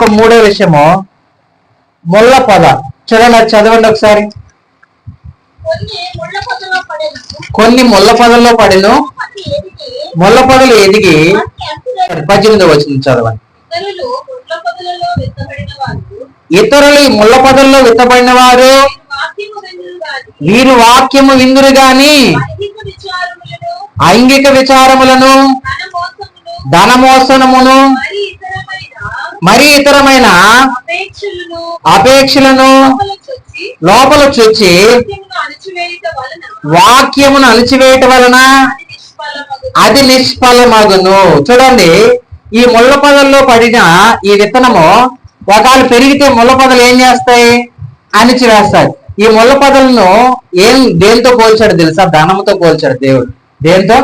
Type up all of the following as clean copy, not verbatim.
ఒక మూడో విషయము ముళ్ళ పొద. చూడండి, అది చదవండి ఒకసారి. కొన్ని ముళ్ళ పొదల్లో పడిను, ముళ్ళ పొదలు ఎదిగి 18వ వచనం చదవండి. ఇతరులు ఈ ముళ్ళ పొదల్లో విత్తబడిన వారు వీరు వాక్యము విందురు గాని ఐంగిక విచారములను, ధనమోసనమును, మరి ఇతరమైన అపేక్షలను లోపల చొచ్చి వాక్యమును అణిచివేయటం వలన అది నిష్ఫలమగును. చూడండి, ఈ ముళ్ళ పొదల్లో పడిన ఈ విత్తనము ఒకవేళ పెరిగితే ముళ్ళ పొదలు ఏం చేస్తాయి? అణిచివేస్తాయి. ఈ ముళ్ళ పొదలను దేంతో పోల్చాడు తెలుసా? ధనముతో పోల్చాడు దేవుడు. దేంతో?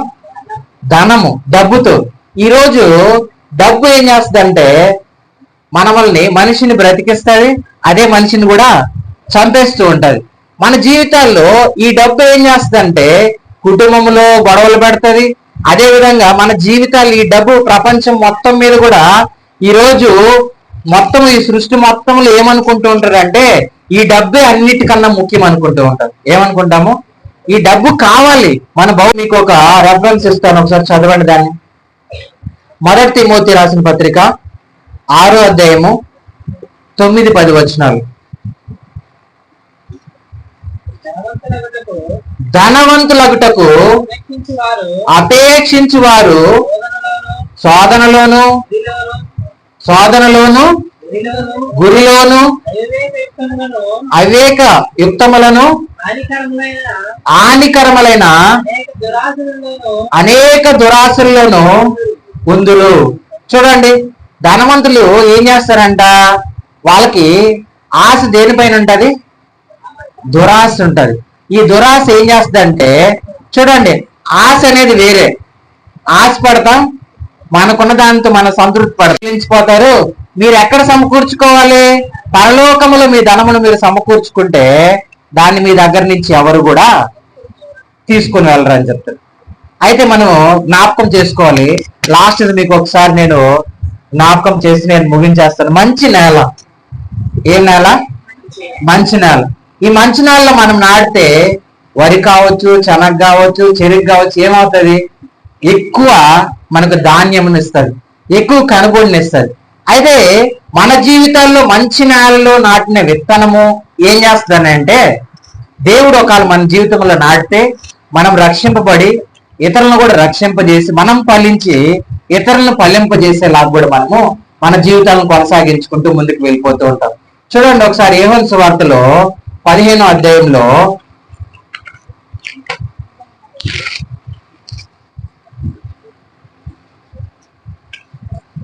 ధనము, డబ్బుతో. ఈరోజు డబ్బు ఏం చేస్తుందంటే మనల్ని, మనిషిని బ్రతికిస్తుంది, అదే మనిషిని కూడా చంపేస్తూ ఉంటది. మన జీవితాల్లో ఈ డబ్బు ఏం చేస్తుందంటే కుటుంబంలో గొడవలు పెడుతుంది. అదే విధంగా మన జీవితాలు, ఈ డబ్బు ప్రపంచం మొత్తం మీద కూడా ఈరోజు మొత్తం ఈ సృష్టి మొత్తంలో ఏమనుకుంటూ ఉంటారంటే ఈ డబ్బే అన్నిటికన్నా ముఖ్యం అనుకుంటూ ఉంటారు. ఏమనుకుంటాము? ఈ డబ్బు కావాలి. మీకు ఒక రెఫరెన్స్ ఇస్తాను, ఒకసారి చదవండి దాన్ని. 1 తిమోతి రాసిన పత్రిక 6వ అధ్యాయము 9-10 వచనాలు. ధనవంతులగుటకు అపేక్షించు వారు శోధనలోను గురిలోను అవివేక యుక్తములను హానికరములైన అనేక దురాశల్లోను ఉందురు. చూడండి, ధనవంతులు ఏం చేస్తారంట? వాళ్ళకి ఆశ దేనిపైన ఉంటది? దురాశ ఉంటది. ఈ దురాశ ఏం చేస్తుందంటే, చూడండి, ఆశ అనేది వేరే. ఆశ పడతాం, మనకున్న దానితో మన సంతృప్తి పడలించిపోతారు. మీరు ఎక్కడ సమకూర్చుకోవాలి? పరలోకములో మీ ధనమును మీరు సమకూర్చుకుంటే దాన్ని మీ దగ్గర నుంచి ఎవరు కూడా తీసుకుని వెళ్ళరు అని చెప్తారు. అయితే మనం జ్ఞాపకం చేసుకోవాలి. లాస్ట్ మీకు ఒకసారి నేను జ్ఞాపకం చేసి నేను ముగించేస్తాను. మంచి నేల. ఏం నేల? మంచి నేల. ఈ మంచి నేలలో మనం నాటితే వరి కావచ్చు, శనగ కావచ్చు, చెరుకు కావచ్చు, ఏమవుతుంది? ఎక్కువ మనకు ధాన్యమును ఇస్తుంది, ఎక్కువ కనుగోలుని ఇస్తుంది. అయితే మన జీవితాల్లో మంచి నేలలో నాటిన విత్తనము ఏం చేస్తుందంటే, దేవుడు ఒకవేళ మన జీవితంలో నాటితే మనం రక్షింపబడి ఇతరులను కూడా రక్షింపజేసి మనం ఫలించి ఇతరులను ఫలింపజేసేలాగా కూడా మనము మన జీవితాలను కొనసాగించుకుంటూ ముందుకు వెళ్ళిపోతూ ఉంటాం. చూడండి ఒకసారి యోహాను సువార్తలో 15వ అధ్యాయంలో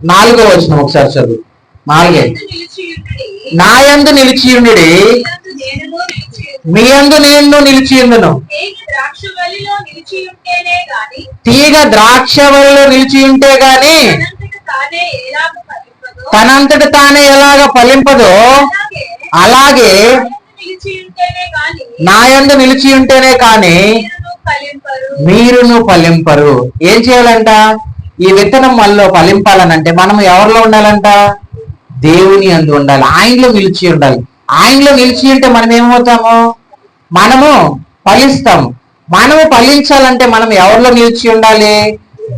4వ వచనం ఒకసారి చదువు. 4 నా యందు నిలిచియుండుడి, మీ యందు నేను నిలిచియుండును. తీగ ద్రాక్షవల్లిలో నిలిచి ఉంటే గాని తనంతట తానే ఎలాగ ఫలింపదో అలాగే నా యందు నిలిచి ఉంటేనే కానీ మీరును ఫలింపరు. ఏం చేయాలంట? ఈ విత్తనం మనలో ఫలింపాలనంటే మనం ఎవరిలో ఉండాలంట? దేవుని యందు ఉండాలి, ఆయనలో నిలిచి ఉండాలి. ఆయనలో నిలిచి ఉంటే మనం ఏమవుతాము? మనము ఫలిస్తాము. మనము ఫలించాలంటే మనం ఎవరిలో నిలిచి ఉండాలి?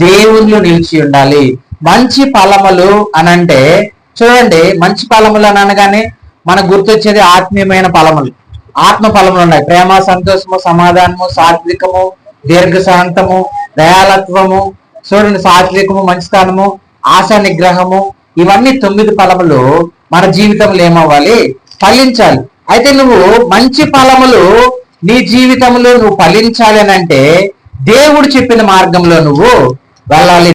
దేవునిలో నిలిచి ఉండాలి. మంచి ఫలములు అనంటే చూడండి, మంచి ఫలములు అని అనగానే మనకు గుర్తొచ్చేది ఆత్మీయమైన ఫలములు. ఆత్మ ఫలములు ఉన్నాయి. ప్రేమ, సంతోషము, సమాధానము, సాత్వికము, దీర్ఘశాంతము, దయాలత్వము, చూడండి, సాత్వికము, మంచితనము, ఆశా నిగ్రహము, ఇవన్నీ 9 ఫలములు మన జీవితంలో ఏమవ్వాలి? ఫలించాలి. అయితే నువ్వు మంచి ఫలములు నీ జీవితంలో నువ్వు ఫలించాలి అని అంటే దేవుడు చెప్పిన మార్గంలో నువ్వు వెళ్ళాలి.